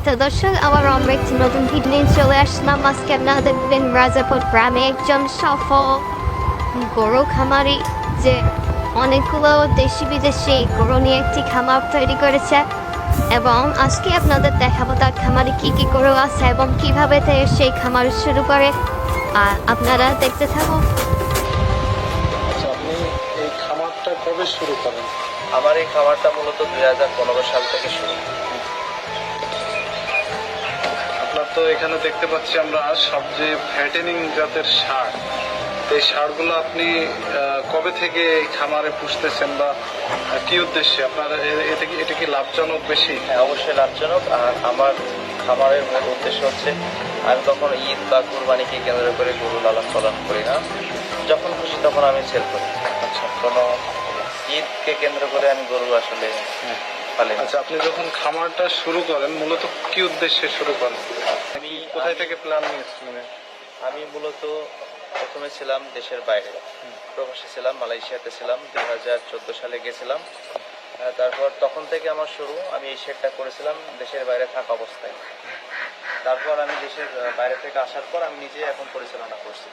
তো দর্শক আবার আমরা একটি নতুন ভিডিও নিয়ে চলে আসলাম। আজকে আপনারা দেখবেন রাজাপুর গ্রামে একজন সফল গরু খামারি যে অনেকগুলো দেশি বিদেশি গরু নিয়ে একটি খামার তৈরি করেছে, এবং আজকে আপনাদের দেখাবো তার খামারে কি কি গরু আছে এবং কিভাবে সেই খামার শুরু করে। আর আপনারা দেখতে থাকুন। আপনি এই খামারটা কবে শুরু করেন? আমার এই খামারটা মূলত 2015 সাল থেকে শুরু। আপনার তো এখানে দেখতে পাচ্ছি আমরা সবচেয়ে ফ্যাটেনিং জাতের ষাঁড়, এই ষাঁড়গুলো আপনি কবে থেকে এই খামারে পুষতেছেন বা কি উদ্দেশ্যে আপনার? এটা কি লাভজনক বেশি? হ্যাঁ, অবশ্যই লাভজনক। আর আমার খামারের মূল উদ্দেশ্য হচ্ছে আমি কখনো ঈদ বা কুরবানিকে কেন্দ্র করে গরু লালন পালন করি না, যখন খুশি তখন আমি সেল করি। আচ্ছা, কোনো ঈদকে কেন্দ্র করে আমি গরু আসলে পালি না। আচ্ছা, আপনি যখন খামারটা শুরু করেন মূলত কি উদ্দেশ্যে শুরু করেন? আমি কোথায় থেকে প্ল্যান নিয়েছিলেন? আমি মূলত প্রথমে ছিলাম দেশের বাইরে, প্রবাসী ছিলাম, মালয়েশিয়াতে ছিলাম। 2014 সালে গেছিলাম। তারপর তখন থেকে আমার শুরু। আমি এই শেডটা করেছিলাম দেশের বাইরে থাকা অবস্থায়। তারপর আমি দেশের বাইরে থেকে আসার পর আমি নিজে এখন পরিচালনা করছি।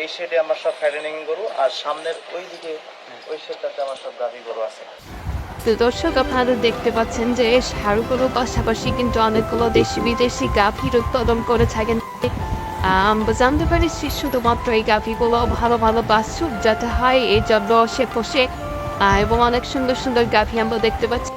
এই শেডে আমার সব ফ্যাটেনিং গরু, আর সামনের ওই দিকে ওই শেডটাতে আমার সব গাভী গরু আছে। তো দর্শক আপনারা দেখতে পাচ্ছেন যে ষাঁড়গুলোর পাশাপাশি কিন্তু অনেকগুলো দেশি বিদেশি গাভীর উৎপাদন করে থাকেন। আমরা জানতে পারছি শুধুমাত্র এই গাভীগুলো ভালো ভালো বাছুর যাতে হয় এই জন্য সে পোষে, এবং অনেক সুন্দর সুন্দর গাভী আমরা দেখতে পাচ্ছি।